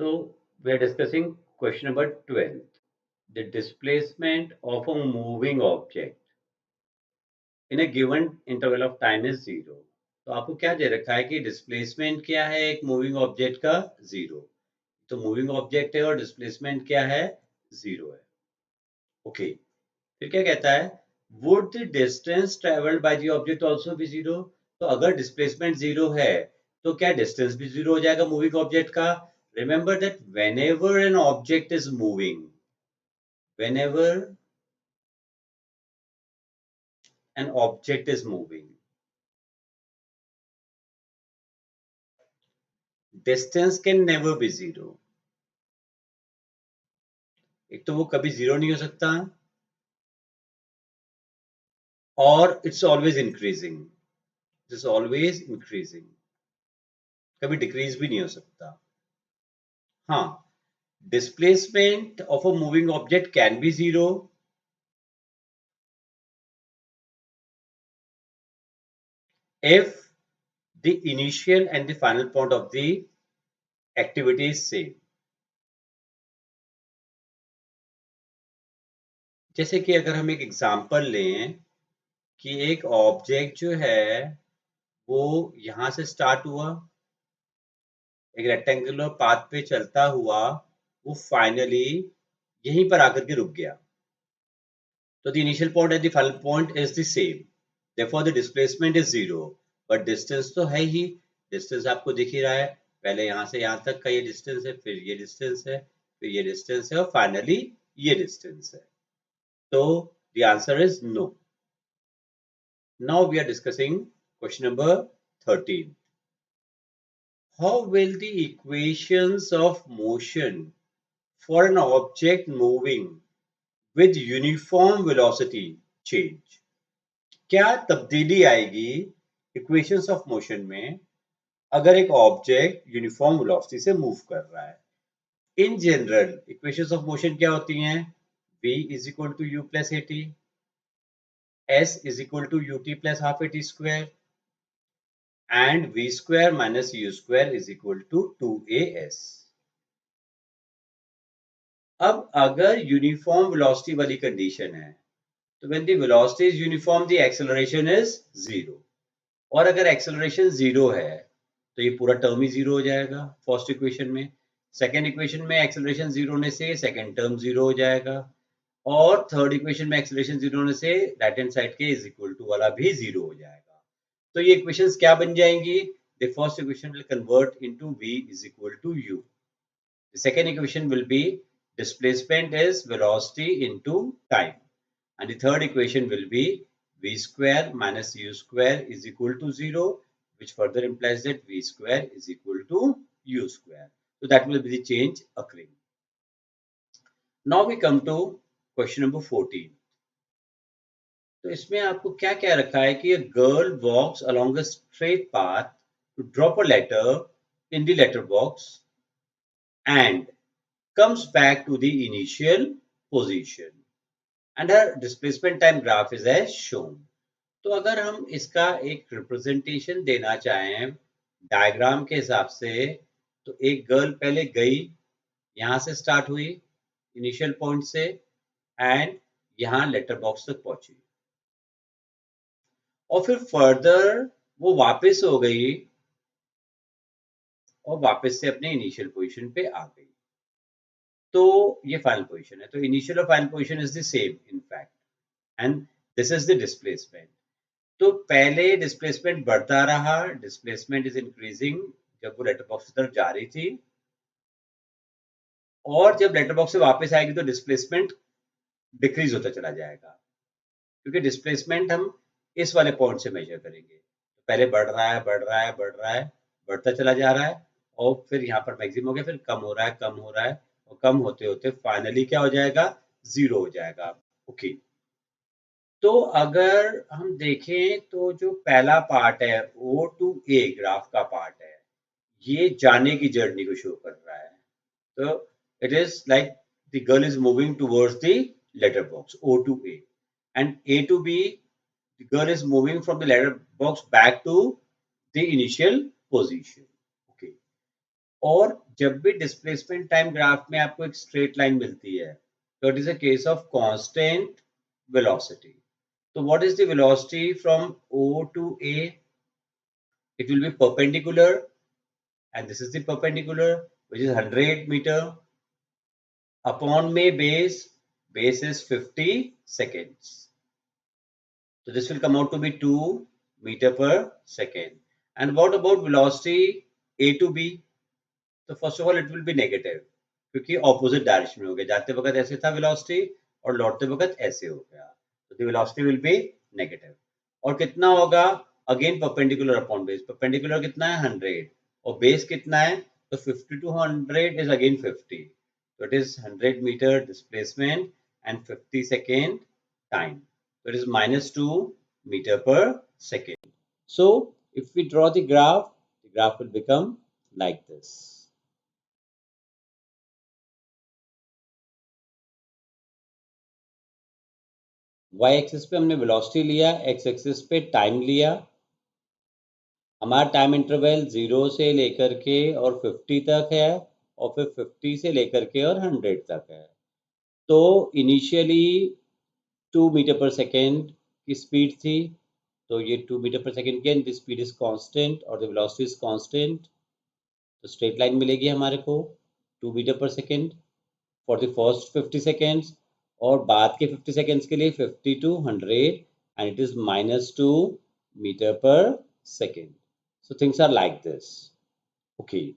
So we are discussing question number 12. The displacement of a moving object in a given interval of time is zero. तो आपको क्या दे रखा है कि displacement क्या है एक मूविंग ऑब्जेक्ट का जीरो. तो मूविंग ऑब्जेक्ट है और डिस्प्लेसमेंट क्या है जीरो है. ओके. फिर क्या कहता है would the distance travelled by the object also be zero. तो अगर डिस्प्लेसमेंट जीरो है तो क्या डिस्टेंस भी जीरो हो जाएगा मूविंग ऑब्जेक्ट का. Remember that whenever an object is moving, whenever an object is moving, distance can never be zero. एक तो वो कभी जीरो नहीं हो सकता और it's always increasing. It's always increasing. कभी डिक्रीज भी नहीं हो सकता. हाँ, displacement of a moving object can be zero if the initial and the final point of the activity is same. जैसे कि अगर हम एक एग्जांपल लें कि एक ऑब्जेक्ट जो है वो यहां से स्टार्ट हुआ, एक रेक्टेंगुलर पाथ पे चलता हुआ वो फाइनली यहीं पर आकर के रुक गया. तो the initial point and the final point is the same, therefore the displacement is zero. But distance तो है ही. डिस्टेंस आपको दिख ही रहा है. पहले यहाँ से यहाँ तक का ये डिस्टेंस है, फिर ये डिस्टेंस है, फिर ये डिस्टेंस है और फाइनली ये डिस्टेंस है. तो the answer is no. Now we are discussing question number 13. How will the equations of motion for an object moving with uniform velocity change? क्या तब्दीली आएगी इक्वेशंस ऑफ मोशन में अगर एक ऑब्जेक्ट यूनिफॉर्म वेलोसिटी से move कर रहा है. In general equations of motion क्या होती हैं? v is equal to u plus at, s is equal to ut plus half at square and v square minus u square is equal to 2as. अब अगर uniform velocity वाली condition है तो when the velocity is uniform the acceleration is zero. और अगर acceleration zero है तो ये पूरा टर्म ही जीरो हो जाएगा फर्स्ट इक्वेशन में. सेकंड इक्वेशन में एक्सेलरेशन जीरो होने से सेकंड टर्म जीरो हो जाएगा और थर्ड इक्वेशन में एक्सेलरेशन जीरो होने से राइट हैंड साइड के इज इक्वल टू वाला भी जीरो हो जाएगा. तो ये इक्वेशंस क्या बन जाएंगी? The first equation will convert into v is equal to u. The second equation will be displacement is velocity into time. And the third equation will be v square minus u square is equal to 0, which further implies that v square is equal to u square. So that will be the change occurring. Now we come to question number 14. तो इसमें आपको क्या क्या रखा है कि a girl walks along a straight path to drop a letter in the letter box and comes back to the initial position and her displacement time graph is as shown. तो अगर हम इसका एक रिप्रेजेंटेशन देना चाहें diagram के हिसाब से तो एक गर्ल पहले गई, यहां से स्टार्ट हुई इनिशियल पॉइंट से एंड यहां लेटर बॉक्स तक पहुंची और फिर फर्दर वो वापस हो गई और वापस से अपने इनिशियल पोजीशन पे आ गई. तो ये फाइनल पोजीशन है. तो इनिशियल और final position is the same in fact and this is the displacement. तो पहले डिस्प्लेसमेंट बढ़ता रहा, डिस्प्लेसमेंट इज इंक्रीजिंग जब वो लेटर बॉक्स की तरफ जा रही थी और जब लेटर बॉक्स से वापस आएगी तो डिस्प्लेसमेंट डिक्रीज होता चला जाएगा क्योंकि डिस्प्लेसमेंट हम इस वाले पॉइंट से मेजर करेंगे. तो पहले बढ़ रहा है बढ़ रहा है बढ़ रहा है, बढ़ता चला जा रहा है और फिर यहाँ पर मैक्सिमम हो गया, फिर कम हो रहा है कम हो रहा है और कम होते होते फाइनली क्या हो जाएगा? जीरो हो जाएगा. ओके. तो अगर हम देखें तो जो पहला पार्ट है O to A ग्राफ का पार्ट है, ये जाने की जर्नी को शो कर रहा है. तो it is like the girl is moving towards the letter box O to A and A to B, the girl is moving from the letter box back to the initial position. Okay. और जब भी displacement time graph में आपको एक straight line मिलती है तो it is a case of constant velocity. So what is the velocity from O to A? It will be perpendicular, and this is the perpendicular, which is 100 meter upon may base. Base is 50 seconds. So this will come out to be 2 meter per second. And what about velocity A to B? So first of all, it will be negative क्योंकि opposite direction में हो गया. जाते वक्त ऐसे था velocity और लौटते वक्त ऐसे हो गया. So the velocity will be negative. और कितना होगा? Again perpendicular upon base. Perpendicular कितना है? 100. और base कितना है? तो 50 to 100 is again 50. So it is 100 meter displacement and 50 second time. So it is minus 2 meter per second. So if we draw the graph will become like this. Y axis पे हमने velocity लिया, x axis पे time लिया. हमारा time interval 0 से लेकर के और 50 तक है और फिर 50 से लेकर के और 100 तक है. तो इनिशियली 2 मीटर पर सेकेंड की स्पीड थी, तो ये 2 मीटर पर सेकेंड की, द स्पीड इज कांस्टेंट और द वेलोसिटी इज कांस्टेंट. तो स्ट्रेट लाइन मिलेगी हमारे को 2 मीटर पर second for the first 50 seconds, और बाद के 50 सेकेंड्स के लिए 50 to 100 and it is -2 meter per second. So things are like this. Okay.